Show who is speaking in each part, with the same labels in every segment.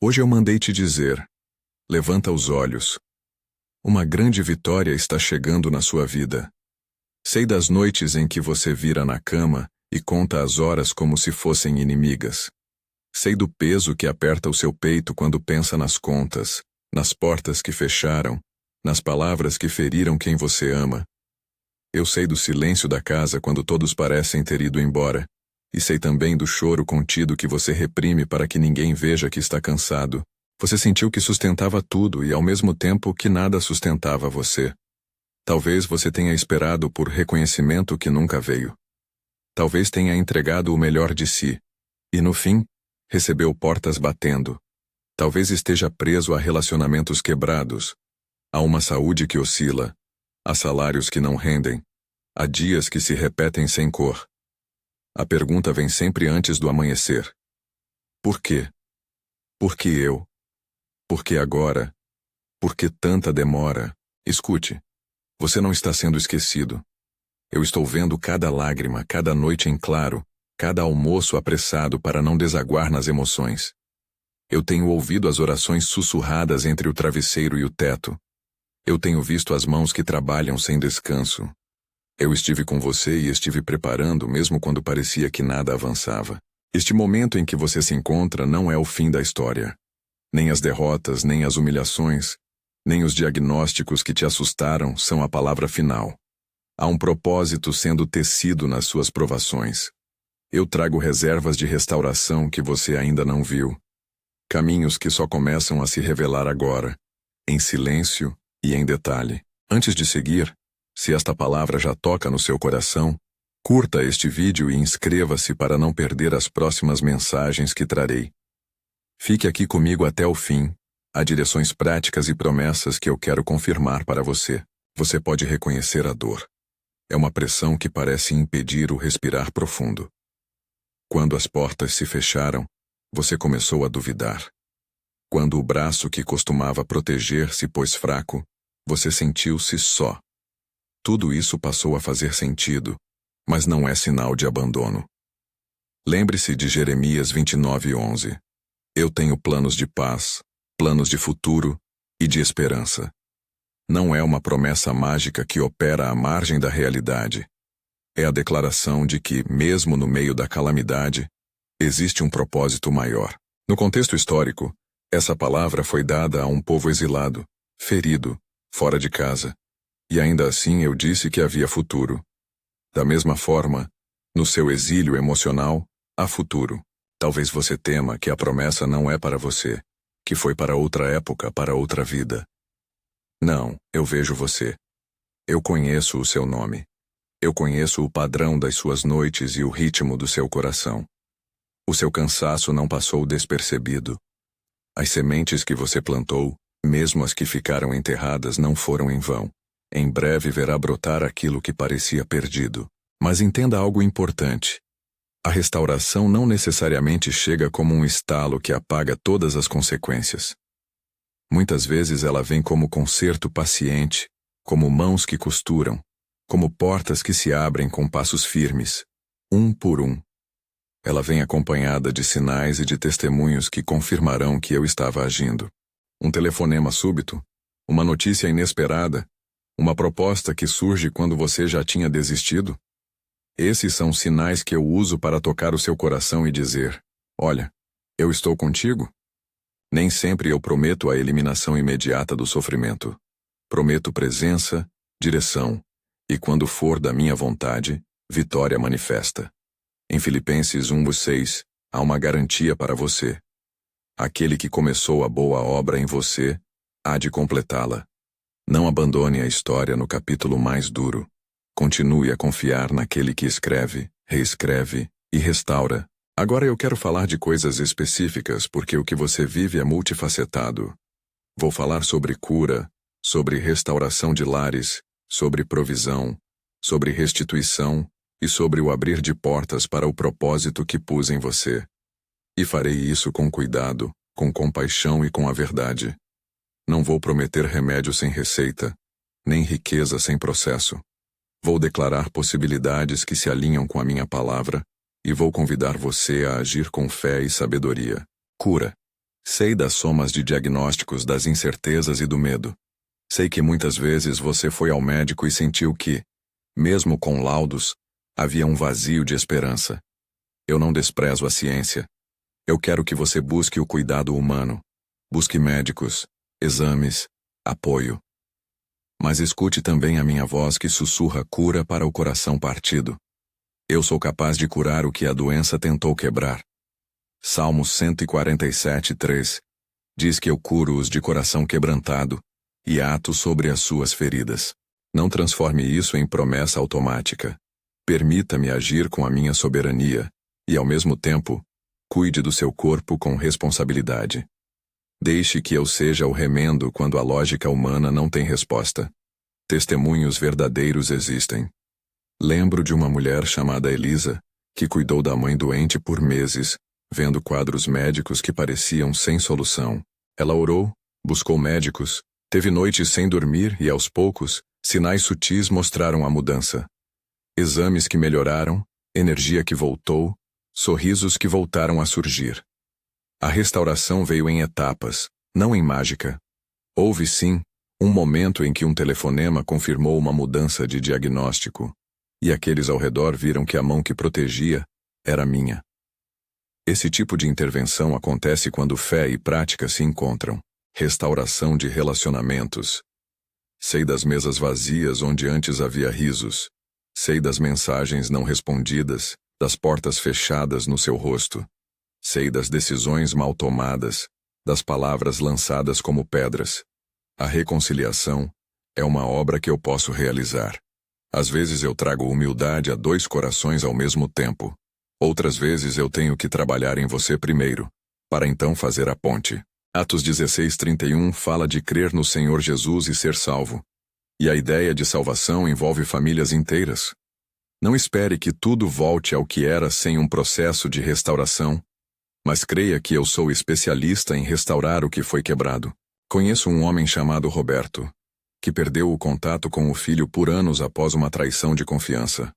Speaker 1: Hoje eu mandei te dizer: levanta os olhos. Uma grande vitória está chegando na sua vida. Sei das noites em que você vira na cama e conta as horas como se fossem inimigas. Sei do peso que aperta o seu peito quando pensa nas contas, nas portas que fecharam, nas palavras que feriram quem você ama. Eu sei do silêncio da casa quando todos parecem ter ido embora, e sei também do choro contido que você reprime para que ninguém veja que está cansado. Você sentiu que sustentava tudo e ao mesmo tempo que nada sustentava você. Talvez você tenha esperado por reconhecimento que nunca veio. Talvez tenha entregado o melhor de si, e no fim, recebeu portas batendo. Talvez esteja preso a relacionamentos quebrados, a uma saúde que oscila, a salários que não rendem, a dias que se repetem sem cor. A pergunta vem sempre antes do amanhecer. Por quê? Por que eu? Por que agora? Por que tanta demora? Escute, você não está sendo esquecido. Eu estou vendo cada lágrima, cada noite em claro, cada almoço apressado para não desaguar nas emoções. Eu tenho ouvido as orações sussurradas entre o travesseiro e o teto. Eu tenho visto as mãos que trabalham sem descanso. Eu estive com você e estive preparando mesmo quando parecia que nada avançava. Este momento em que você se encontra não é o fim da história. Nem as derrotas, nem as humilhações, nem os diagnósticos que te assustaram são a palavra final. Há um propósito sendo tecido nas suas provações. Eu trago reservas de restauração que você ainda não viu. Caminhos que só começam a se revelar agora, em silêncio e em detalhe. Antes de seguir, se esta palavra já toca no seu coração, curta este vídeo e inscreva-se para não perder as próximas mensagens que trarei. Fique aqui comigo até o fim. Há direções práticas e promessas que eu quero confirmar para você. Você pode reconhecer a dor. É uma pressão que parece impedir o respirar profundo. Quando as portas se fecharam, você começou a duvidar. Quando o braço que costumava proteger se pôs fraco, você sentiu-se só. Tudo isso passou a fazer sentido, mas não é sinal de abandono. Lembre-se de Jeremias 29:11. Eu tenho planos de paz, planos de futuro e de esperança. Não é uma promessa mágica que opera à margem da realidade. É a declaração de que, mesmo no meio da calamidade, existe um propósito maior. No contexto histórico, essa palavra foi dada a um povo exilado, ferido, fora de casa. E ainda assim eu disse que havia futuro. Da mesma forma, no seu exílio emocional, há futuro. Talvez você tema que a promessa não é para você, que foi para outra época, para outra vida. Não, eu vejo você. Eu conheço o seu nome. Eu conheço o padrão das suas noites e o ritmo do seu coração. O seu cansaço não passou despercebido. As sementes que você plantou, mesmo as que ficaram enterradas, não foram em vão. Em breve verá brotar aquilo que parecia perdido. Mas entenda algo importante. A restauração não necessariamente chega como um estalo que apaga todas as consequências. Muitas vezes ela vem como conserto paciente, como mãos que costuram, como portas que se abrem com passos firmes, um por um. Ela vem acompanhada de sinais e de testemunhos que confirmarão que eu estava agindo. Um telefonema súbito, uma notícia inesperada, uma proposta que surge quando você já tinha desistido. Esses são sinais que eu uso para tocar o seu coração e dizer: olha, eu estou contigo. Nem sempre eu prometo a eliminação imediata do sofrimento. Prometo presença, direção, e quando for da minha vontade, vitória manifesta. Em Filipenses 1:6, há uma garantia para você. Aquele que começou a boa obra em você, há de completá-la. Não abandone a história no capítulo mais duro. Continue a confiar naquele que escreve, reescreve e restaura. Agora eu quero falar de coisas específicas porque o que você vive é multifacetado. Vou falar sobre cura, sobre restauração de lares, sobre provisão, sobre restituição e sobre o abrir de portas para o propósito que pus em você. E farei isso com cuidado, com compaixão e com a verdade. Não vou prometer remédio sem receita, nem riqueza sem processo. Vou declarar possibilidades que se alinham com a minha palavra e vou convidar você a agir com fé e sabedoria. Cura. Sei das somas de diagnósticos, das incertezas e do medo. Sei que muitas vezes você foi ao médico e sentiu que, mesmo com laudos, havia um vazio de esperança. Eu não desprezo a ciência. Eu quero que você busque o cuidado humano. Busque médicos, exames, apoio. Mas escute também a minha voz que sussurra cura para o coração partido. Eu sou capaz de curar o que a doença tentou quebrar. Salmos 147:3 diz que eu curo os de coração quebrantado e ato sobre as suas feridas. Não transforme isso em promessa automática. Permita-me agir com a minha soberania e, ao mesmo tempo, cuide do seu corpo com responsabilidade. Deixe que eu seja o remendo quando a lógica humana não tem resposta. Testemunhos verdadeiros existem. Lembro de uma mulher chamada Elisa, que cuidou da mãe doente por meses, vendo quadros médicos que pareciam sem solução. Ela orou, buscou médicos, teve noites sem dormir e, aos poucos, sinais sutis mostraram a mudança. Exames que melhoraram, energia que voltou, sorrisos que voltaram a surgir. A restauração veio em etapas, não em mágica. Houve, sim, um momento em que um telefonema confirmou uma mudança de diagnóstico, e aqueles ao redor viram que a mão que protegia era minha. Esse tipo de intervenção acontece quando fé e prática se encontram. Restauração de relacionamentos. Sei das mesas vazias onde antes havia risos. Sei das mensagens não respondidas, das portas fechadas no seu rosto. Sei das decisões mal tomadas, das palavras lançadas como pedras. A reconciliação é uma obra que eu posso realizar. Às vezes eu trago humildade a dois corações ao mesmo tempo. Outras vezes eu tenho que trabalhar em você primeiro, para então fazer a ponte. Atos 16:31 fala de crer no Senhor Jesus e ser salvo. E a ideia de salvação envolve famílias inteiras. Não espere que tudo volte ao que era sem um processo de restauração, mas creia que eu sou especialista em restaurar o que foi quebrado. Conheço um homem chamado Roberto, que perdeu o contato com o filho por anos após uma traição de confiança.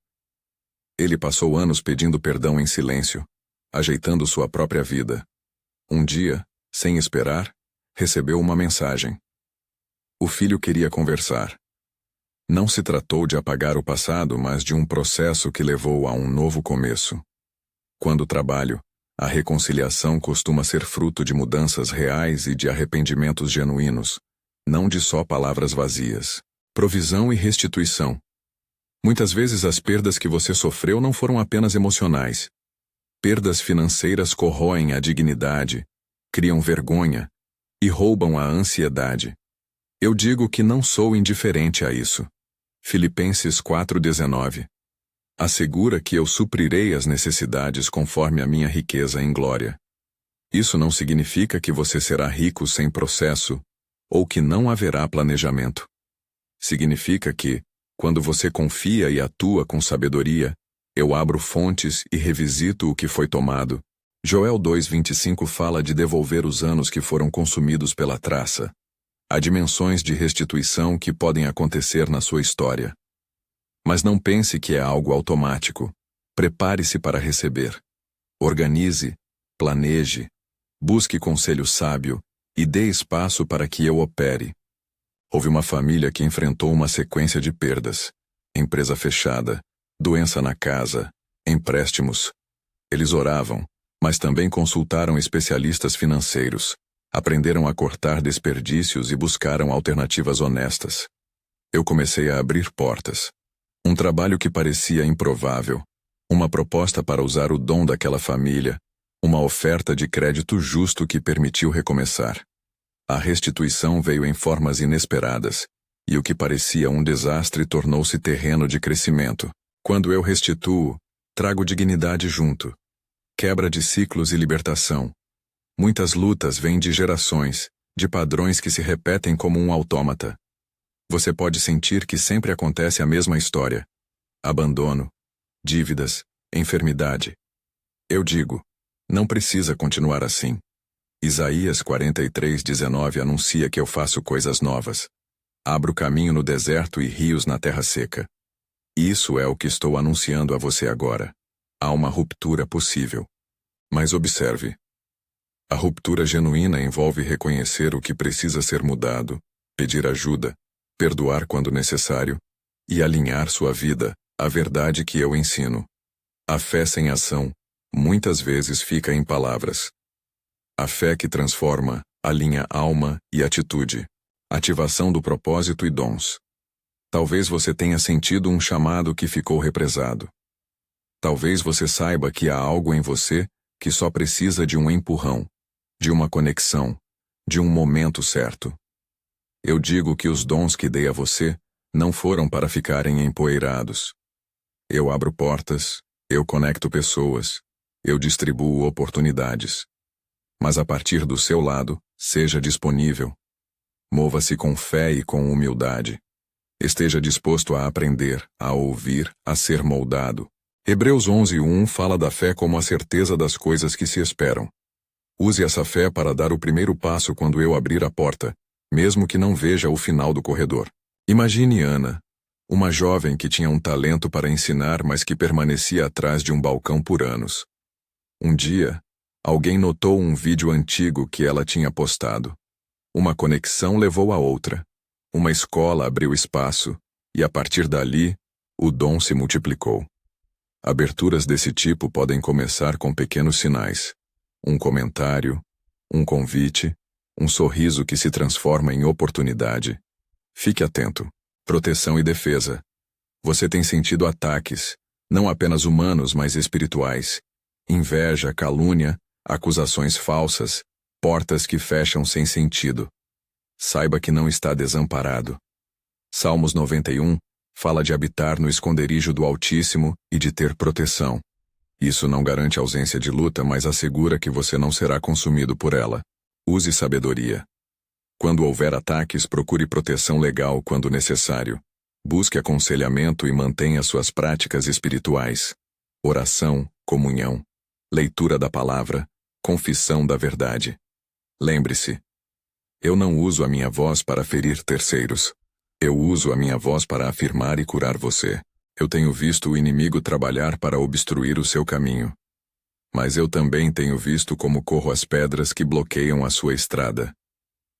Speaker 1: Ele passou anos pedindo perdão em silêncio, ajeitando sua própria vida. Um dia, sem esperar, recebeu uma mensagem. O filho queria conversar. Não se tratou de apagar o passado, mas de um processo que levou a um novo começo. Quando trabalho, a reconciliação costuma ser fruto de mudanças reais e de arrependimentos genuínos, não de só palavras vazias. Provisão e restituição. Muitas vezes as perdas que você sofreu não foram apenas emocionais. Perdas financeiras corroem a dignidade, criam vergonha e roubam a ansiedade. Eu digo que não sou indiferente a isso. Filipenses 4:19. Assegura que eu suprirei as necessidades conforme a minha riqueza em glória. Isso não significa que você será rico sem processo, ou que não haverá planejamento. Significa que, quando você confia e atua com sabedoria, eu abro fontes e revisito o que foi tomado. Joel 2:25 fala de devolver os anos que foram consumidos pela traça. Há dimensões de restituição que podem acontecer na sua história. Mas não pense que é algo automático. Prepare-se para receber. Organize, planeje, busque conselho sábio e dê espaço para que eu opere. Houve uma família que enfrentou uma sequência de perdas. Empresa fechada, doença na casa, empréstimos. Eles oravam, mas também consultaram especialistas financeiros. Aprenderam a cortar desperdícios e buscaram alternativas honestas. Eu comecei a abrir portas. Um trabalho que parecia improvável, uma proposta para usar o dom daquela família, uma oferta de crédito justo que permitiu recomeçar. A restituição veio em formas inesperadas, e o que parecia um desastre tornou-se terreno de crescimento. Quando eu restituo, trago dignidade junto. Quebra de ciclos e libertação. Muitas lutas vêm de gerações, de padrões que se repetem como um autômata. Você pode sentir que sempre acontece a mesma história. Abandono, dívidas, enfermidade. Eu digo, não precisa continuar assim. Isaías 43:19 anuncia que eu faço coisas novas. Abro caminho no deserto e rios na terra seca. Isso é o que estou anunciando a você agora. Há uma ruptura possível. Mas observe. A ruptura genuína envolve reconhecer o que precisa ser mudado, pedir ajuda, perdoar quando necessário e alinhar sua vida à verdade que eu ensino. A fé sem ação, muitas vezes fica em palavras. A fé que transforma, alinha alma e atitude. Ativação do propósito e dons. Talvez você tenha sentido um chamado que ficou represado. Talvez você saiba que há algo em você que só precisa de um empurrão, de uma conexão, de um momento certo. Eu digo que os dons que dei a você não foram para ficarem empoeirados. Eu abro portas, eu conecto pessoas, eu distribuo oportunidades. Mas a partir do seu lado, seja disponível. Mova-se com fé e com humildade. Esteja disposto a aprender, a ouvir, a ser moldado. Hebreus 11:1 fala da fé como a certeza das coisas que se esperam. Use essa fé para dar o primeiro passo quando eu abrir a porta, mesmo que não veja o final do corredor. Imagine Ana, uma jovem que tinha um talento para ensinar, mas que permanecia atrás de um balcão por anos. Um dia, alguém notou um vídeo antigo que ela tinha postado. Uma conexão levou a outra. Uma escola abriu espaço, e a partir dali, o dom se multiplicou. Aberturas desse tipo podem começar com pequenos sinais. Um comentário, um convite, um sorriso que se transforma em oportunidade. Fique atento. Proteção e defesa. Você tem sentido ataques, não apenas humanos, mas espirituais. Inveja, calúnia, acusações falsas, portas que fecham sem sentido. Saiba que não está desamparado. Salmos 91 fala de habitar no esconderijo do Altíssimo e de ter proteção. Isso não garante ausência de luta, mas assegura que você não será consumido por ela. Use sabedoria. Quando houver ataques, procure proteção legal quando necessário. Busque aconselhamento e mantenha suas práticas espirituais. Oração, comunhão, leitura da palavra, confissão da verdade. Lembre-se, eu não uso a minha voz para ferir terceiros. Eu uso a minha voz para afirmar e curar você. Eu tenho visto o inimigo trabalhar para obstruir o seu caminho. Mas eu também tenho visto como corro as pedras que bloqueiam a sua estrada.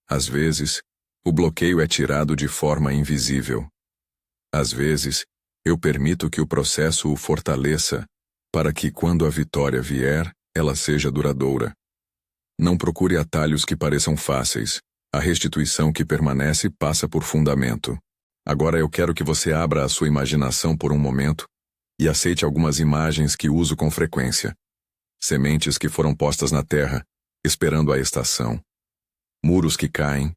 Speaker 1: Às vezes, o bloqueio é tirado de forma invisível. Às vezes, eu permito que o processo o fortaleça, para que quando a vitória vier, ela seja duradoura. Não procure atalhos que pareçam fáceis. A restituição que permanece passa por fundamento. Agora eu quero que você abra a sua imaginação por um momento e aceite algumas imagens que uso com frequência. Sementes que foram postas na terra, esperando a estação. Muros que caem,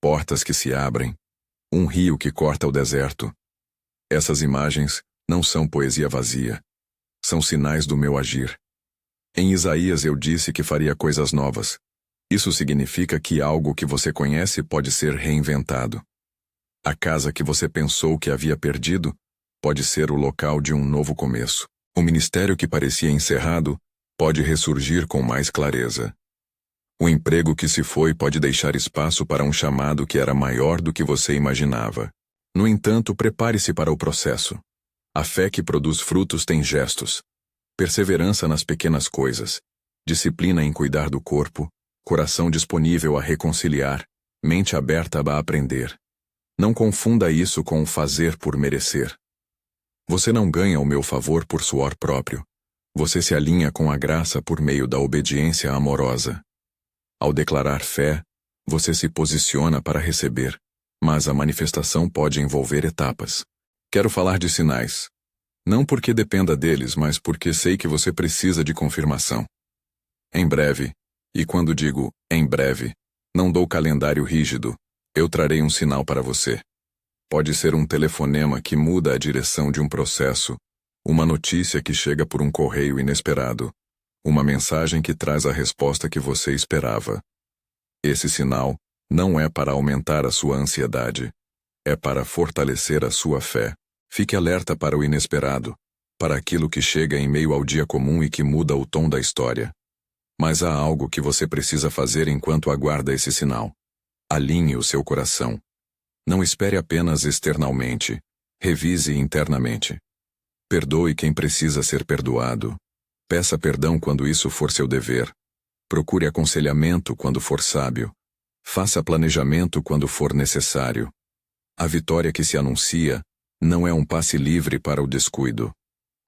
Speaker 1: portas que se abrem, um rio que corta o deserto. Essas imagens não são poesia vazia. São sinais do meu agir. Em Isaías eu disse que faria coisas novas. Isso significa que algo que você conhece pode ser reinventado. A casa que você pensou que havia perdido pode ser o local de um novo começo. O ministério que parecia encerrado pode ressurgir com mais clareza. O emprego que se foi pode deixar espaço para um chamado que era maior do que você imaginava. No entanto, prepare-se para o processo. A fé que produz frutos tem gestos. Perseverança nas pequenas coisas. Disciplina em cuidar do corpo. Coração disponível a reconciliar. Mente aberta a aprender. Não confunda isso com o fazer por merecer. Você não ganha o meu favor por suor próprio. Você se alinha com a graça por meio da obediência amorosa. Ao declarar fé, você se posiciona para receber, mas a manifestação pode envolver etapas. Quero falar de sinais. Não porque dependa deles, mas porque sei que você precisa de confirmação. Em breve, e quando digo em breve, não dou calendário rígido, eu trarei um sinal para você. Pode ser um telefonema que muda a direção de um processo, uma notícia que chega por um correio inesperado, uma mensagem que traz a resposta que você esperava. Esse sinal não é para aumentar a sua ansiedade, é para fortalecer a sua fé. Fique alerta para o inesperado, para aquilo que chega em meio ao dia comum e que muda o tom da história. Mas há algo que você precisa fazer enquanto aguarda esse sinal. Alinhe o seu coração. Não espere apenas externalmente, revise internamente. Perdoe quem precisa ser perdoado. Peça perdão quando isso for seu dever. Procure aconselhamento quando for sábio. Faça planejamento quando for necessário. A vitória que se anuncia não é um passe livre para o descuido.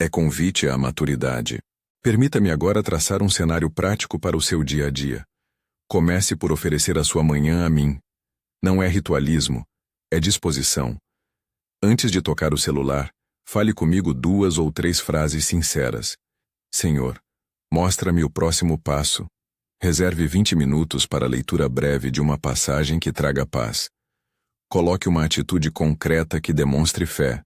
Speaker 1: É convite à maturidade. Permita-me agora traçar um cenário prático para o seu dia a dia. Comece por oferecer a sua manhã a mim. Não é ritualismo, é disposição. Antes de tocar o celular, fale comigo 2 ou 3 frases sinceras. Senhor, mostra-me o próximo passo. Reserve 20 minutos para a leitura breve de uma passagem que traga paz. Coloque uma atitude concreta que demonstre fé.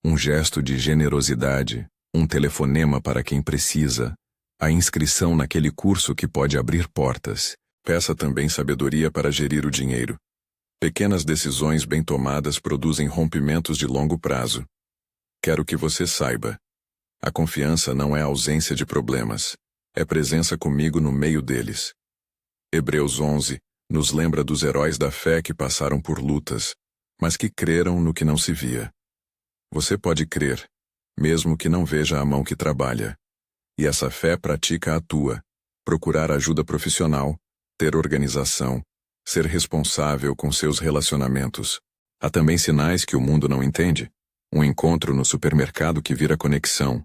Speaker 1: Um gesto de generosidade, um telefonema para quem precisa, a inscrição naquele curso que pode abrir portas. Peça também sabedoria para gerir o dinheiro. Pequenas decisões bem tomadas produzem rompimentos de longo prazo. Quero que você saiba. A confiança não é ausência de problemas, é presença comigo no meio deles. Hebreus 11 nos lembra dos heróis da fé que passaram por lutas, mas que creram no que não se via. Você pode crer, mesmo que não veja a mão que trabalha. E essa fé pratica a tua. Procurar ajuda profissional, ter organização, ser responsável com seus relacionamentos. Há também sinais que o mundo não entende. Um encontro no supermercado que vira conexão.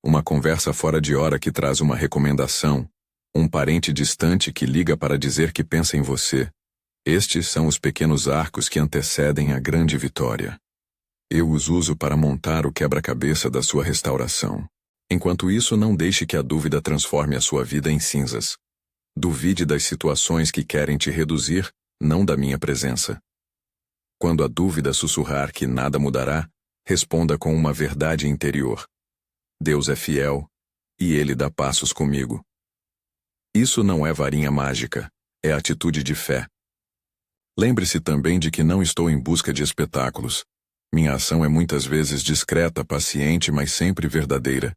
Speaker 1: Uma conversa fora de hora que traz uma recomendação. Um parente distante que liga para dizer que pensa em você. Estes são os pequenos arcos que antecedem a grande vitória. Eu os uso para montar o quebra-cabeça da sua restauração. Enquanto isso, não deixe que a dúvida transforme a sua vida em cinzas. Duvide das situações que querem te reduzir, não da minha presença. Quando a dúvida sussurrar que nada mudará, responda com uma verdade interior. Deus é fiel, e Ele dá passos comigo. Isso não é varinha mágica, é atitude de fé. Lembre-se também de que não estou em busca de espetáculos. Minha ação é muitas vezes discreta, paciente, mas sempre verdadeira.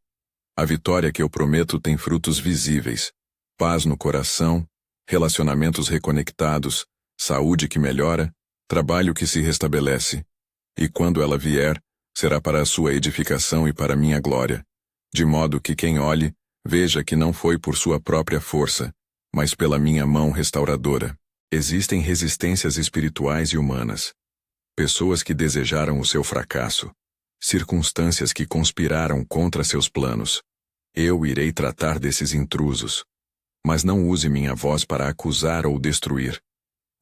Speaker 1: A vitória que eu prometo tem frutos visíveis. Paz no coração, relacionamentos reconectados, saúde que melhora, trabalho que se restabelece. E quando ela vier, será para a sua edificação e para a minha glória. De modo que quem olhe, veja que não foi por sua própria força, mas pela minha mão restauradora. Existem resistências espirituais e humanas. Pessoas que desejaram o seu fracasso. Circunstâncias que conspiraram contra seus planos. Eu irei tratar desses intrusos. Mas não use minha voz para acusar ou destruir.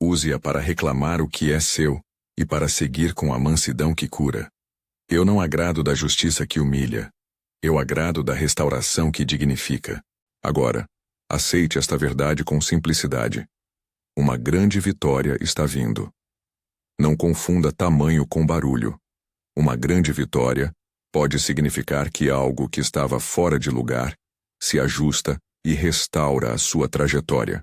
Speaker 1: Use-a para reclamar o que é seu, e para seguir com a mansidão que cura. Eu não agrado da justiça que humilha. Eu agrado da restauração que dignifica. Agora, aceite esta verdade com simplicidade. Uma grande vitória está vindo. Não confunda tamanho com barulho. Uma grande vitória pode significar que algo que estava fora de lugar se ajusta e restaura a sua trajetória.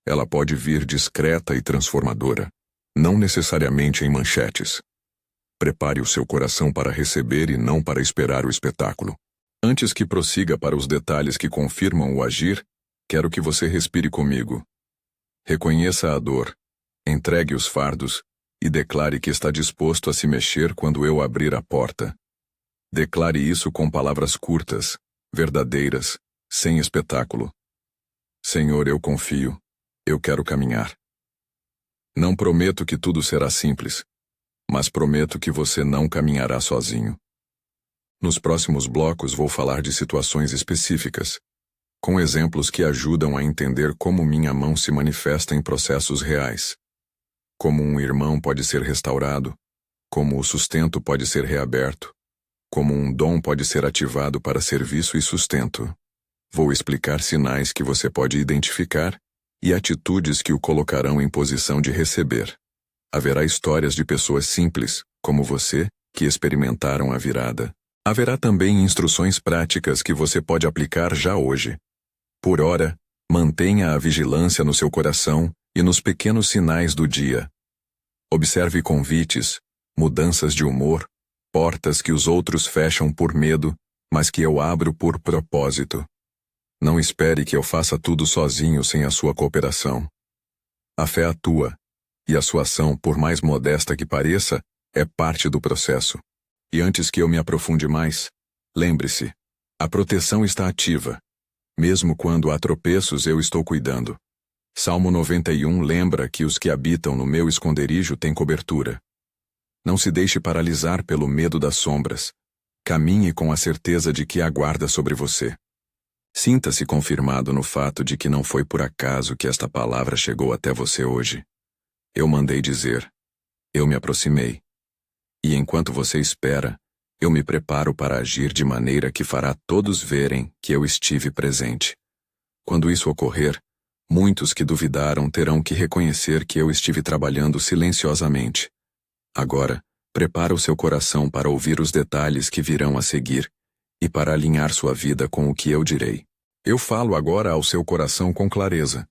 Speaker 1: Ela pode vir discreta e transformadora, não necessariamente em manchetes. Prepare o seu coração para receber e não para esperar o espetáculo. Antes que prossiga para os detalhes que confirmam o agir, quero que você respire comigo. Reconheça a dor, entregue os fardos e declare que está disposto a se mexer quando eu abrir a porta. Declare isso com palavras curtas, verdadeiras, sem espetáculo. Senhor, eu confio. Eu quero caminhar. Não prometo que tudo será simples, mas prometo que você não caminhará sozinho. Nos próximos blocos vou falar de situações específicas, com exemplos que ajudam a entender como minha mão se manifesta em processos reais. Como um irmão pode ser restaurado, como o sustento pode ser reaberto, como um dom pode ser ativado para serviço e sustento. Vou explicar sinais que você pode identificar e atitudes que o colocarão em posição de receber. Haverá histórias de pessoas simples, como você, que experimentaram a virada. Haverá também instruções práticas que você pode aplicar já hoje. Por ora, mantenha a vigilância no seu coração e nos pequenos sinais do dia. Observe convites, mudanças de humor, portas que os outros fecham por medo, mas que eu abro por propósito. Não espere que eu faça tudo sozinho sem a sua cooperação. A fé atua, e a sua ação, por mais modesta que pareça, é parte do processo. E antes que eu me aprofunde mais, lembre-se, a proteção está ativa. Mesmo quando há tropeços, eu estou cuidando. Salmo 91 lembra que os que habitam no meu esconderijo têm cobertura. Não se deixe paralisar pelo medo das sombras. Caminhe com a certeza de que há guarda sobre você. Sinta-se confirmado no fato de que não foi por acaso que esta palavra chegou até você hoje. Eu mandei dizer. Eu me aproximei. E enquanto você espera, eu me preparo para agir de maneira que fará todos verem que eu estive presente. Quando isso ocorrer, muitos que duvidaram terão que reconhecer que eu estive trabalhando silenciosamente. Agora, prepara o seu coração para ouvir os detalhes que virão a seguir e para alinhar sua vida com o que eu direi. Eu falo agora ao seu coração com clareza.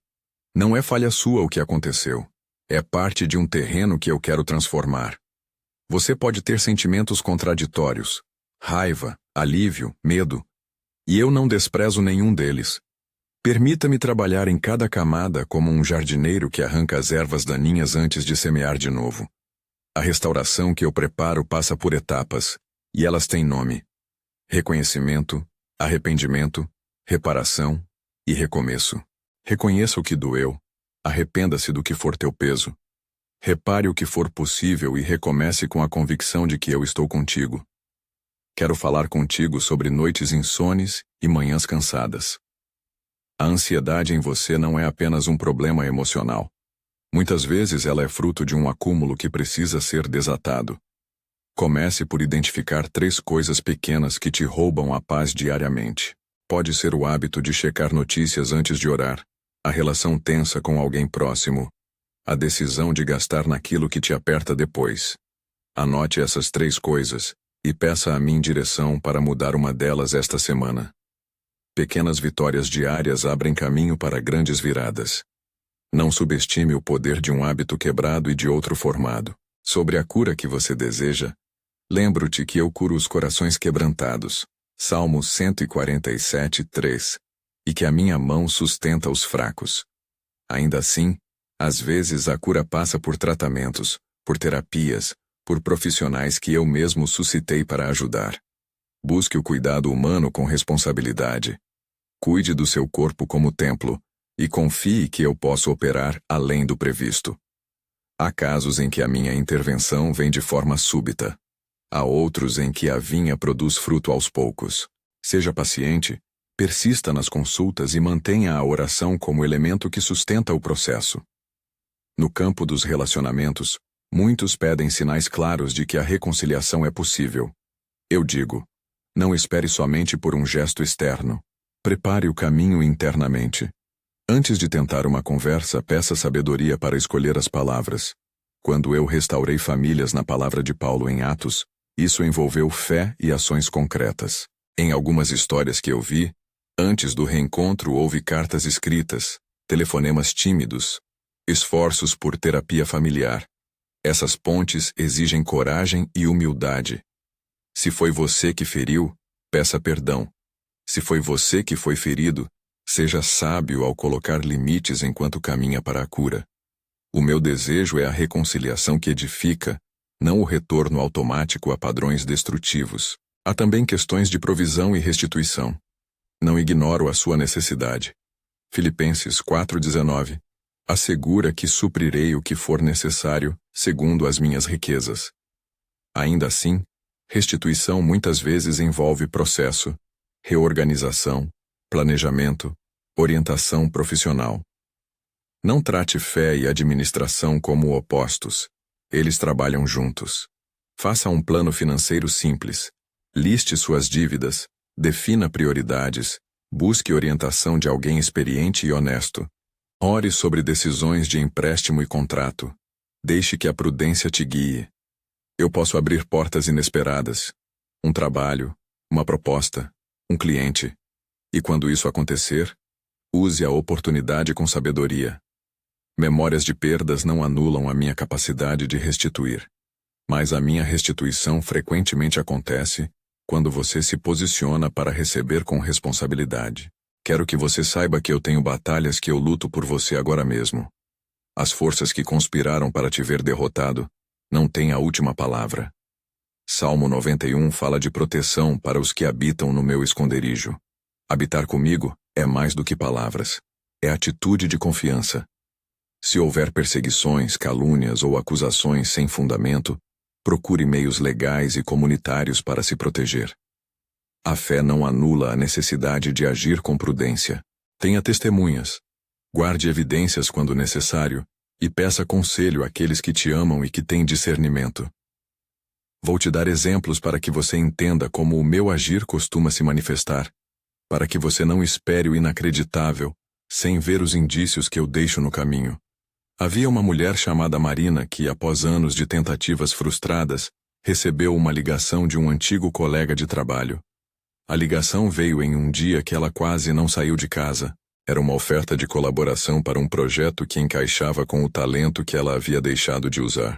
Speaker 1: Não é falha sua o que aconteceu. É parte de um terreno que eu quero transformar. Você pode ter sentimentos contraditórios, raiva, alívio, medo, e eu não desprezo nenhum deles. Permita-me trabalhar em cada camada como um jardineiro que arranca as ervas daninhas antes de semear de novo. A restauração que eu preparo passa por etapas, e elas têm nome: reconhecimento, arrependimento, reparação e recomeço. Reconheça o que doeu, arrependa-se do que for teu peso. Repare o que for possível e recomece com a convicção de que eu estou contigo. Quero falar contigo sobre noites insones e manhãs cansadas. A ansiedade em você não é apenas um problema emocional. Muitas vezes ela é fruto de um acúmulo que precisa ser desatado. Comece por identificar 3 coisas pequenas que te roubam a paz diariamente. Pode ser o hábito de checar notícias antes de orar, a relação tensa com alguém próximo, a decisão de gastar naquilo que te aperta depois. Anote essas 3 coisas e peça a mim direção para mudar uma delas esta semana. Pequenas vitórias diárias abrem caminho para grandes viradas. Não subestime o poder de um hábito quebrado e de outro formado. Sobre a cura que você deseja, lembro-te que eu curo os corações quebrantados. Salmo 147, 3. E que a minha mão sustenta os fracos. Ainda assim, às vezes a cura passa por tratamentos, por terapias, por profissionais que eu mesmo suscitei para ajudar. Busque o cuidado humano com responsabilidade. Cuide do seu corpo como templo, e confie que eu posso operar além do previsto. Há casos em que a minha intervenção vem de forma súbita. Há outros em que a vinha produz fruto aos poucos. Seja paciente, persista nas consultas e mantenha a oração como elemento que sustenta o processo. No campo dos relacionamentos, muitos pedem sinais claros de que a reconciliação é possível. Eu digo, não espere somente por um gesto externo. Prepare o caminho internamente. Antes de tentar uma conversa, peça sabedoria para escolher as palavras. Quando eu restaurei famílias na palavra de Paulo em Atos, isso envolveu fé e ações concretas. Em algumas histórias que eu vi, antes do reencontro houve cartas escritas, telefonemas tímidos, esforços por terapia familiar. Essas pontes exigem coragem e humildade. Se foi você que feriu, peça perdão. Se foi você que foi ferido, seja sábio ao colocar limites enquanto caminha para a cura. O meu desejo é a reconciliação que edifica, não o retorno automático a padrões destrutivos. Há também questões de provisão e restituição. Não ignoro a sua necessidade. Filipenses 4,19. Assegura que suprirei o que for necessário, segundo as minhas riquezas. Ainda assim, restituição muitas vezes envolve processo, reorganização, planejamento, orientação profissional. Não trate fé e administração como opostos. Eles trabalham juntos. Faça um plano financeiro simples. Liste suas dívidas, defina prioridades, busque orientação de alguém experiente e honesto. Ore sobre decisões de empréstimo e contrato. Deixe que a prudência te guie. Eu posso abrir portas inesperadas. Um trabalho, uma proposta, um cliente. E quando isso acontecer, use a oportunidade com sabedoria. Memórias de perdas não anulam a minha capacidade de restituir. Mas a minha restituição frequentemente acontece quando você se posiciona para receber com responsabilidade. Quero que você saiba que eu tenho batalhas que eu luto por você agora mesmo. As forças que conspiraram para te ver derrotado não têm a última palavra. Salmo 91 fala de proteção para os que habitam no meu esconderijo. Habitar comigo É mais do que palavras. É atitude de confiança. Se houver perseguições, calúnias ou acusações sem fundamento, procure meios legais e comunitários para se proteger. A fé não anula a necessidade de agir com prudência. Tenha testemunhas. Guarde evidências quando necessário e peça conselho àqueles que te amam e que têm discernimento. Vou te dar exemplos para que você entenda como o meu agir costuma se manifestar, para que você não espere o inacreditável, sem ver os indícios que eu deixo no caminho. Havia uma mulher chamada Marina que, após anos de tentativas frustradas, recebeu uma ligação de um antigo colega de trabalho. A ligação veio em um dia que ela quase não saiu de casa. Era uma oferta de colaboração para um projeto que encaixava com o talento que ela havia deixado de usar.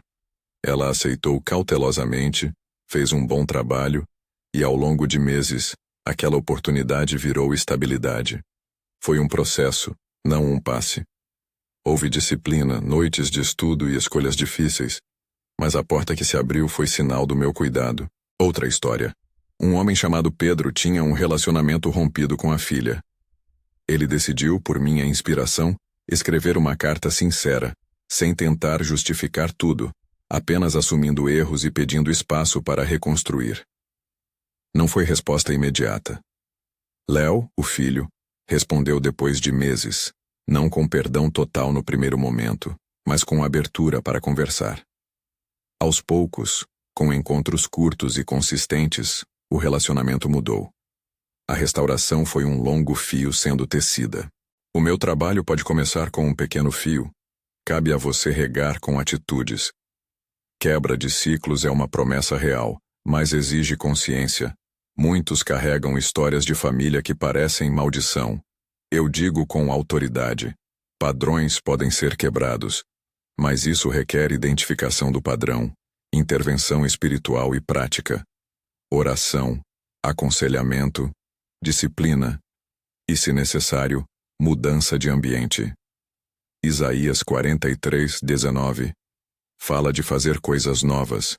Speaker 1: Ela aceitou cautelosamente, fez um bom trabalho, e ao longo de meses, aquela oportunidade virou estabilidade. Foi um processo, não um passe. Houve disciplina, noites de estudo e escolhas difíceis, mas a porta que se abriu foi sinal do meu cuidado. Outra história. Um homem chamado Pedro tinha um relacionamento rompido com a filha. Ele decidiu, por minha inspiração, escrever uma carta sincera, sem tentar justificar tudo, apenas assumindo erros e pedindo espaço para reconstruir. Não foi resposta imediata. Léo, o filho, respondeu depois de meses, não com perdão total no primeiro momento, mas com abertura para conversar. Aos poucos, com encontros curtos e consistentes, o relacionamento mudou. A restauração foi um longo fio sendo tecida. O meu trabalho pode começar com um pequeno fio. Cabe a você regar com atitudes. Quebra de ciclos é uma promessa real, mas exige consciência. Muitos carregam histórias de família que parecem maldição. Eu digo com autoridade: padrões podem ser quebrados, mas isso requer identificação do padrão, intervenção espiritual e prática, oração, aconselhamento, disciplina e, se necessário, mudança de ambiente. Isaías 43:19 fala de fazer coisas novas.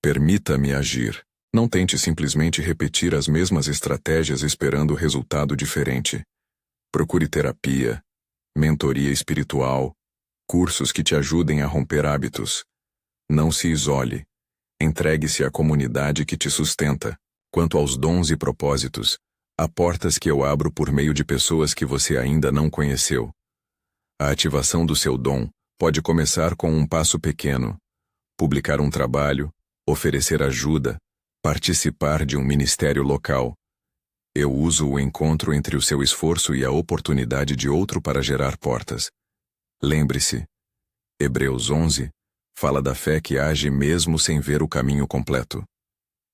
Speaker 1: Permita-me agir. Não tente simplesmente repetir as mesmas estratégias esperando resultado diferente. Procure terapia, mentoria espiritual, cursos que te ajudem a romper hábitos. Não se isole. Entregue-se à comunidade que te sustenta. Quanto aos dons e propósitos, há portas que eu abro por meio de pessoas que você ainda não conheceu. A ativação do seu dom pode começar com um passo pequeno: publicar um trabalho, oferecer ajuda, participar de um ministério local. Eu uso o encontro entre o seu esforço e a oportunidade de outro para gerar portas. Lembre-se, Hebreus 11 fala da fé que age mesmo sem ver o caminho completo.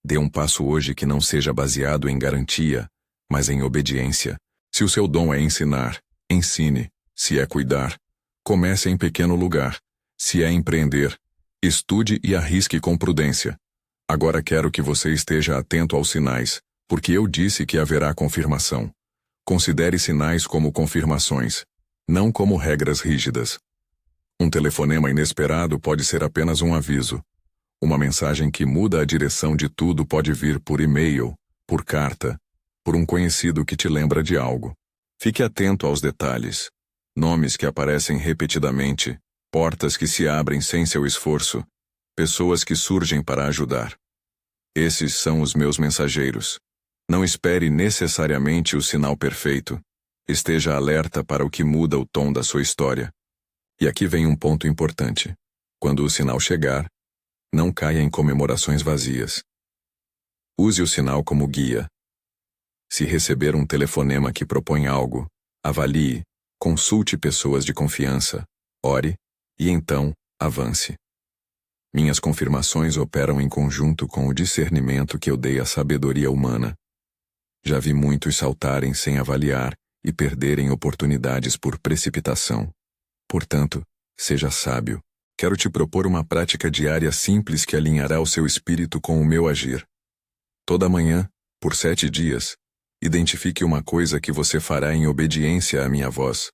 Speaker 1: Dê um passo hoje que não seja baseado em garantia, mas em obediência. Se o seu dom é ensinar, ensine. Se é cuidar, comece em pequeno lugar. Se é empreender, estude e arrisque com prudência. Agora quero que você esteja atento aos sinais, porque eu disse que haverá confirmação. Considere sinais como confirmações, não como regras rígidas. Um telefonema inesperado pode ser apenas um aviso. Uma mensagem que muda a direção de tudo pode vir por e-mail, por carta, por um conhecido que te lembra de algo. Fique atento aos detalhes. Nomes que aparecem repetidamente, portas que se abrem sem seu esforço, pessoas que surgem para ajudar. Esses são os meus mensageiros. Não espere necessariamente o sinal perfeito. Esteja alerta para o que muda o tom da sua história. E aqui vem um ponto importante. Quando o sinal chegar, não caia em comemorações vazias. Use o sinal como guia. Se receber um telefonema que propõe algo, avalie, consulte pessoas de confiança, ore, e então, avance. Minhas confirmações operam em conjunto com o discernimento que eu dei à sabedoria humana. Já vi muitos saltarem sem avaliar e perderem oportunidades por precipitação. Portanto, seja sábio. Quero te propor uma prática diária simples que alinhará o seu espírito com o meu agir. Toda manhã, por 7 dias, identifique uma coisa que você fará em obediência à minha voz.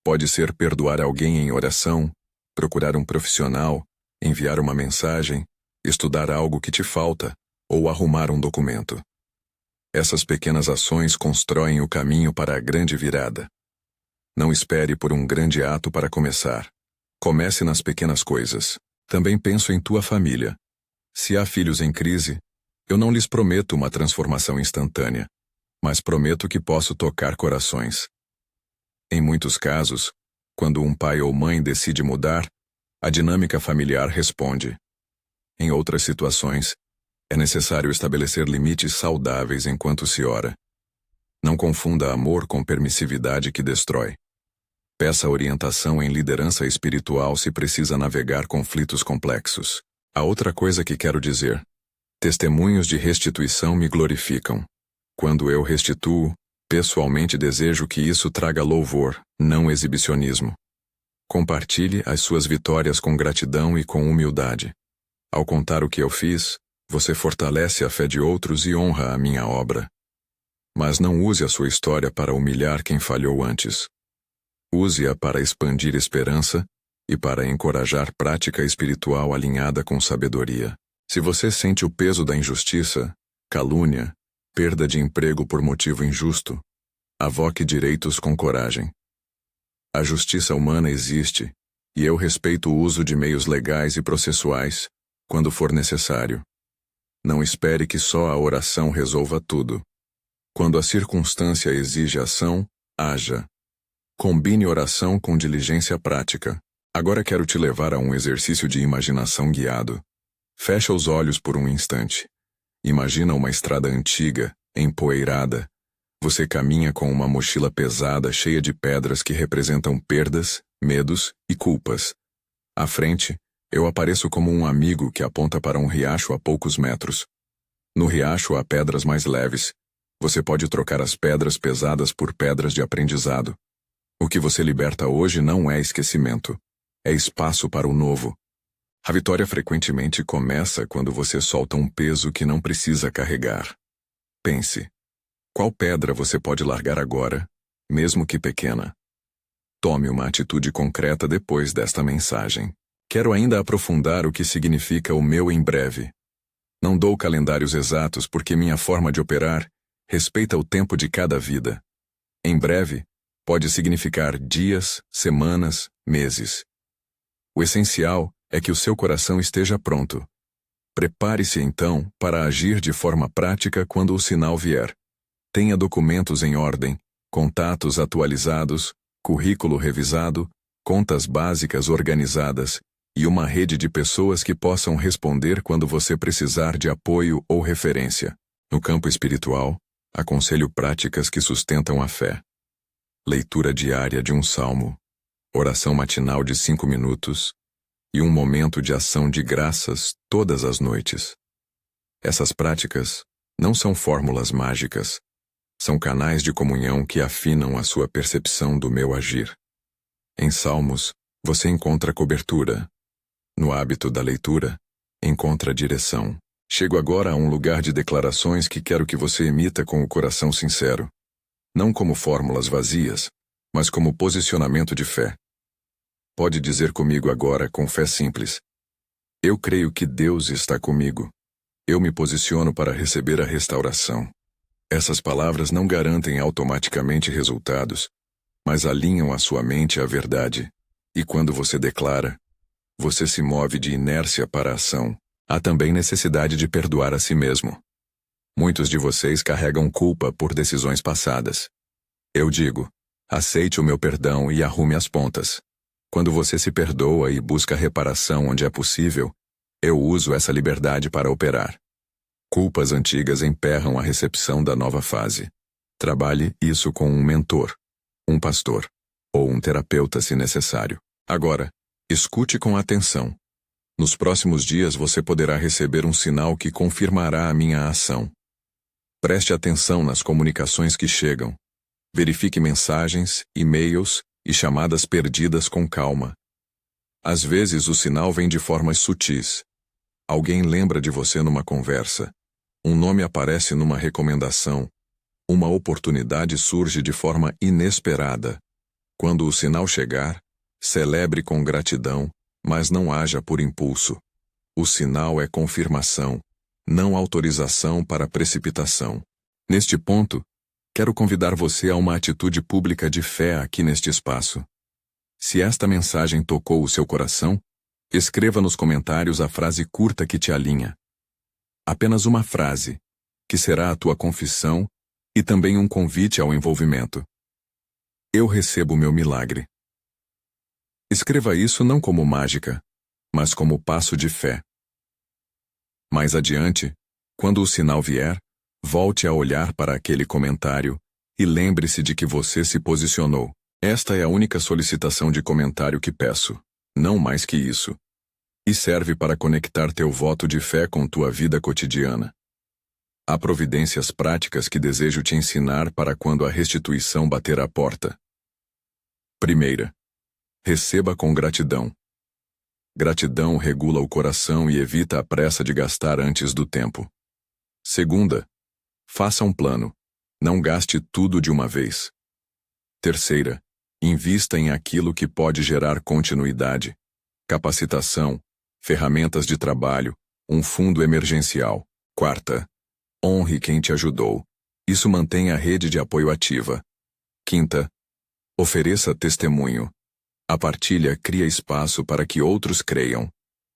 Speaker 1: Pode ser perdoar alguém em oração, procurar um profissional, enviar uma mensagem, estudar algo que te falta ou arrumar um documento. Essas pequenas ações constroem o caminho para a grande virada. Não espere por um grande ato para começar. Comece nas pequenas coisas. Também penso em tua família. Se há filhos em crise, eu não lhes prometo uma transformação instantânea, mas prometo que posso tocar corações. Em muitos casos, quando um pai ou mãe decide mudar, a dinâmica familiar responde. Em outras situações, é necessário estabelecer limites saudáveis enquanto se ora. Não confunda amor com permissividade que destrói. Peça orientação em liderança espiritual se precisa navegar conflitos complexos. A outra coisa que quero dizer: testemunhos de restituição me glorificam. Quando eu restituo, pessoalmente desejo que isso traga louvor, não exibicionismo. Compartilhe as suas vitórias com gratidão e com humildade. Ao contar o que eu fiz, você fortalece a fé de outros e honra a minha obra. Mas não use a sua história para humilhar quem falhou antes. Use-a para expandir esperança e para encorajar prática espiritual alinhada com sabedoria. Se você sente o peso da injustiça, calúnia, perda de emprego por motivo injusto, avoque direitos com coragem. A justiça humana existe, e eu respeito o uso de meios legais e processuais, quando for necessário. Não espere que só a oração resolva tudo. Quando a circunstância exige ação, haja. Combine oração com diligência prática. Agora quero te levar a um exercício de imaginação guiado. Fecha os olhos por um instante. Imagina uma estrada antiga, empoeirada. Você caminha com uma mochila pesada cheia de pedras que representam perdas, medos e culpas. À frente, eu apareço como um amigo que aponta para um riacho a poucos metros. No riacho há pedras mais leves. Você pode trocar as pedras pesadas por pedras de aprendizado. O que você liberta hoje não é esquecimento. É espaço para o novo. A vitória frequentemente começa quando você solta um peso que não precisa carregar. Pense. Qual pedra você pode largar agora, mesmo que pequena? Tome uma atitude concreta depois desta mensagem. Quero ainda aprofundar o que significa o meu em breve. Não dou calendários exatos porque minha forma de operar respeita o tempo de cada vida. Em breve pode significar dias, semanas, meses. O essencial é que o seu coração esteja pronto. Prepare-se então para agir de forma prática quando o sinal vier. Tenha documentos em ordem, contatos atualizados, currículo revisado, contas básicas organizadas e uma rede de pessoas que possam responder quando você precisar de apoio ou referência. No campo espiritual, aconselho práticas que sustentam a fé. Leitura diária de um salmo, oração matinal de 5 minutos e um momento de ação de graças todas as noites. Essas práticas não são fórmulas mágicas. São canais de comunhão que afinam a sua percepção do meu agir. Em Salmos, você encontra cobertura. No hábito da leitura, encontra direção. Chego agora a um lugar de declarações que quero que você emita com o coração sincero. Não como fórmulas vazias, mas como posicionamento de fé. Pode dizer comigo agora com fé simples. Eu creio que Deus está comigo. Eu me posiciono para receber a restauração. Essas palavras não garantem automaticamente resultados, mas alinham a sua mente à verdade. E quando você declara, você se move de inércia para a ação. Há também necessidade de perdoar a si mesmo. Muitos de vocês carregam culpa por decisões passadas. Eu digo, aceite o meu perdão e arrume as pontas. Quando você se perdoa e busca reparação onde é possível, eu uso essa liberdade para operar. Culpas antigas emperram a recepção da nova fase. Trabalhe isso com um mentor, um pastor, ou um terapeuta se necessário. Agora, escute com atenção. Nos próximos dias você poderá receber um sinal que confirmará a minha ação. Preste atenção nas comunicações que chegam. Verifique mensagens, e-mails e chamadas perdidas com calma. Às vezes o sinal vem de formas sutis. Alguém lembra de você numa conversa. Um nome aparece numa recomendação. Uma oportunidade surge de forma inesperada. Quando o sinal chegar, celebre com gratidão, mas não haja por impulso. O sinal é confirmação, não autorização para precipitação. Neste ponto, quero convidar você a uma atitude pública de fé aqui neste espaço. Se esta mensagem tocou o seu coração, escreva nos comentários a frase curta que te alinha. Apenas uma frase, que será a tua confissão e também um convite ao envolvimento. Eu recebo meu milagre. Escreva isso não como mágica, mas como passo de fé. Mais adiante, quando o sinal vier, volte a olhar para aquele comentário e lembre-se de que você se posicionou. Esta é a única solicitação de comentário que peço, não mais que isso. E serve para conectar teu voto de fé com tua vida cotidiana. Há providências práticas que desejo te ensinar para quando a restituição bater à porta. Primeira, receba com gratidão. Gratidão regula o coração e evita a pressa de gastar antes do tempo. Segunda, faça um plano. Não gaste tudo de uma vez. Terceira, invista em aquilo que pode gerar continuidade. Capacitação, ferramentas de trabalho, um fundo emergencial. Quarta, honre quem te ajudou. Isso mantém a rede de apoio ativa. Quinta, ofereça testemunho. A partilha cria espaço para que outros creiam.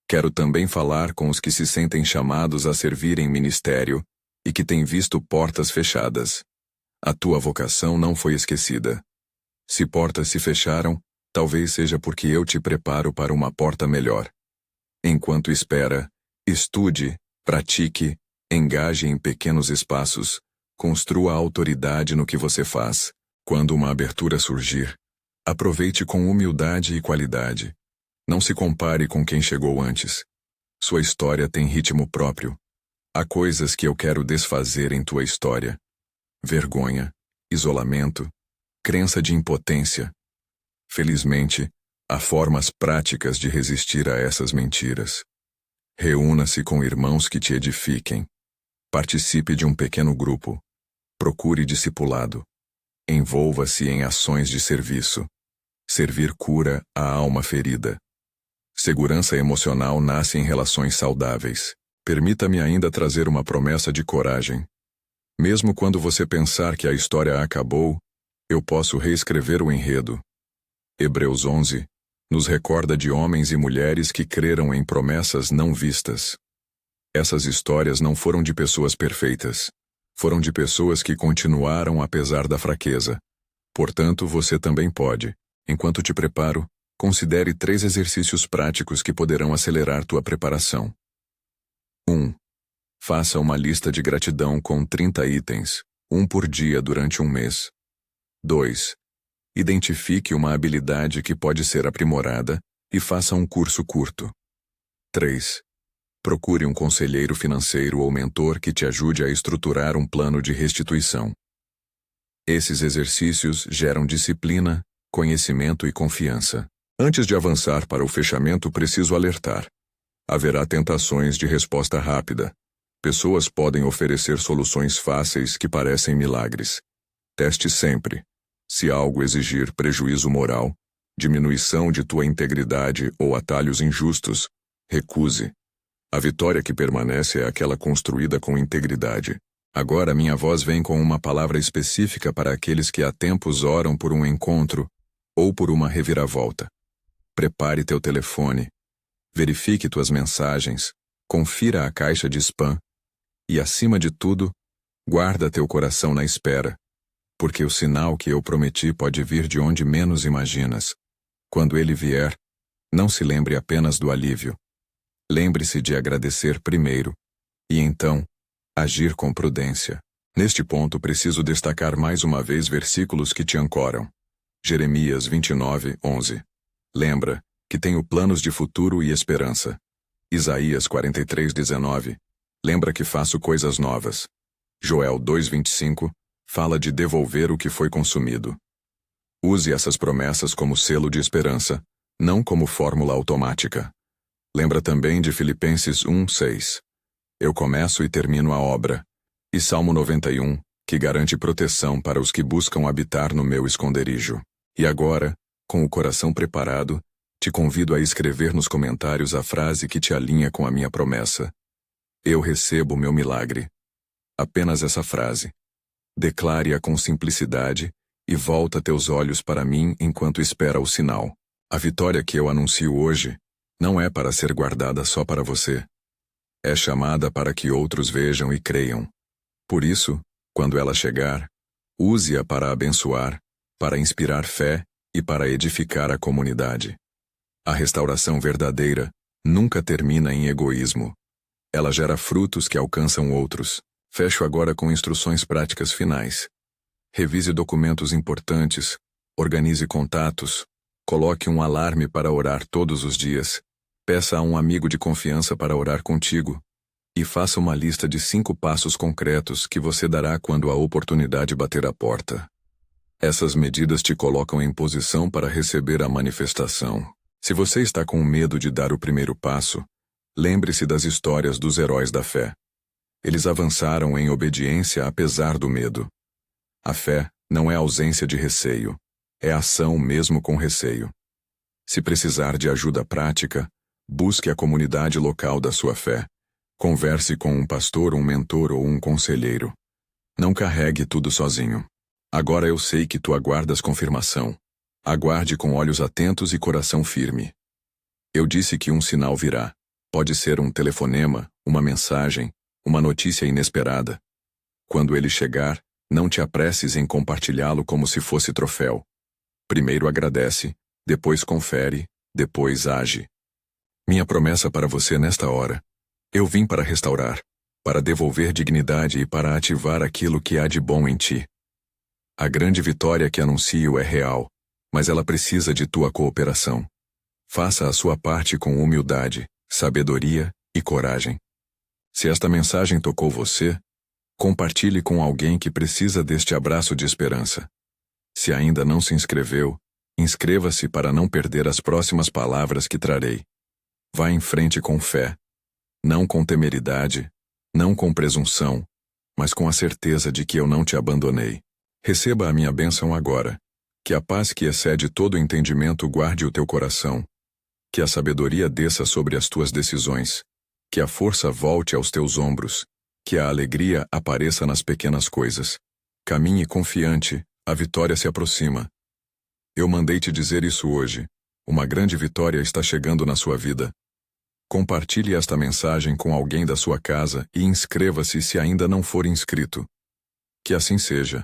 Speaker 1: Quero também falar com os que se sentem chamados a servir em ministério e que têm visto portas fechadas. A tua vocação não foi esquecida. Se portas se fecharam, talvez seja porque eu te preparo para uma porta melhor. Enquanto espera, estude, pratique, engaje em pequenos espaços, construa autoridade no que você faz. Quando uma abertura surgir, aproveite com humildade e qualidade. Não se compare com quem chegou antes. Sua história tem ritmo próprio. Há coisas que eu quero desfazer em tua história. Vergonha, isolamento, crença de impotência. Felizmente, há formas práticas de resistir a essas mentiras. Reúna-se com irmãos que te edifiquem. Participe de um pequeno grupo. Procure discipulado. Envolva-se em ações de serviço. Servir cura a alma ferida. Segurança emocional nasce em relações saudáveis. Permita-me ainda trazer uma promessa de coragem. Mesmo quando você pensar que a história acabou, eu posso reescrever o enredo. Hebreus 11 nos recorda de homens e mulheres que creram em promessas não vistas. Essas histórias não foram de pessoas perfeitas. Foram de pessoas que continuaram apesar da fraqueza. Portanto, você também pode. Enquanto te preparo, considere 3 exercícios práticos que poderão acelerar tua preparação. 1. Faça uma lista de gratidão com 30 itens, um por dia durante um mês. 2. Identifique uma habilidade que pode ser aprimorada e faça um curso curto. 3. Procure um conselheiro financeiro ou mentor que te ajude a estruturar um plano de restituição. Esses exercícios geram disciplina, conhecimento e confiança. Antes de avançar para o fechamento, preciso alertar. Haverá tentações de resposta rápida. Pessoas podem oferecer soluções fáceis que parecem milagres. Teste sempre. Se algo exigir prejuízo moral, diminuição de tua integridade ou atalhos injustos, recuse. A vitória que permanece é aquela construída com integridade. Agora minha voz vem com uma palavra específica para aqueles que há tempos oram por um encontro ou por uma reviravolta. Prepare teu telefone. Verifique tuas mensagens. Confira a caixa de spam. E, acima de tudo, guarda teu coração na espera. Porque o sinal que eu prometi pode vir de onde menos imaginas. Quando ele vier, não se lembre apenas do alívio. Lembre-se de agradecer primeiro, e então, agir com prudência. Neste ponto preciso destacar mais uma vez versículos que te ancoram. Jeremias 29, 11. Lembra que tenho planos de futuro e esperança. Isaías 43, 19. Lembra que faço coisas novas. Joel 2, 25. Fala de devolver o que foi consumido. Use essas promessas como selo de esperança, não como fórmula automática. Lembra também de Filipenses 1, 6. Eu começo e termino a obra. E Salmo 91, que garante proteção para os que buscam habitar no meu esconderijo. E agora, com o coração preparado, te convido a escrever nos comentários a frase que te alinha com a minha promessa. Eu recebo meu milagre. Apenas essa frase. Declare-a com simplicidade e volta teus olhos para mim enquanto espera o sinal. A vitória que eu anuncio hoje não é para ser guardada só para você. É chamada para que outros vejam e creiam. Por isso, quando ela chegar, use-a para abençoar, para inspirar fé e para edificar a comunidade. A restauração verdadeira nunca termina em egoísmo. Ela gera frutos que alcançam outros. Fecho agora com instruções práticas finais. Revise documentos importantes, organize contatos, coloque um alarme para orar todos os dias, peça a um amigo de confiança para orar contigo e faça uma lista de 5 passos concretos que você dará quando a oportunidade bater à porta. Essas medidas te colocam em posição para receber a manifestação. Se você está com medo de dar o primeiro passo, lembre-se das histórias dos heróis da fé. Eles avançaram em obediência apesar do medo. A fé não é ausência de receio, é ação mesmo com receio. Se precisar de ajuda prática, busque a comunidade local da sua fé. Converse com um pastor, um mentor ou um conselheiro. Não carregue tudo sozinho. Agora eu sei que tu aguardas confirmação. Aguarde com olhos atentos e coração firme. Eu disse que um sinal virá. Pode ser um telefonema, uma mensagem, uma notícia inesperada. Quando ele chegar, não te apresses em compartilhá-lo como se fosse troféu. Primeiro agradece, depois confere, depois age. Minha promessa para você nesta hora: eu vim para restaurar, para devolver dignidade e para ativar aquilo que há de bom em ti. A grande vitória que anuncio é real, mas ela precisa de tua cooperação. Faça a sua parte com humildade, sabedoria e coragem. Se esta mensagem tocou você, compartilhe com alguém que precisa deste abraço de esperança. Se ainda não se inscreveu, inscreva-se para não perder as próximas palavras que trarei. Vá em frente com fé, não com temeridade, não com presunção, mas com a certeza de que eu não te abandonei. Receba a minha bênção agora. Que a paz que excede todo entendimento guarde o teu coração. Que a sabedoria desça sobre as tuas decisões. Que a força volte aos teus ombros. Que a alegria apareça nas pequenas coisas. Caminhe confiante, a vitória se aproxima. Eu mandei te dizer isso hoje. Uma grande vitória está chegando na sua vida. Compartilhe esta mensagem com alguém da sua casa e inscreva-se se ainda não for inscrito. Que assim seja.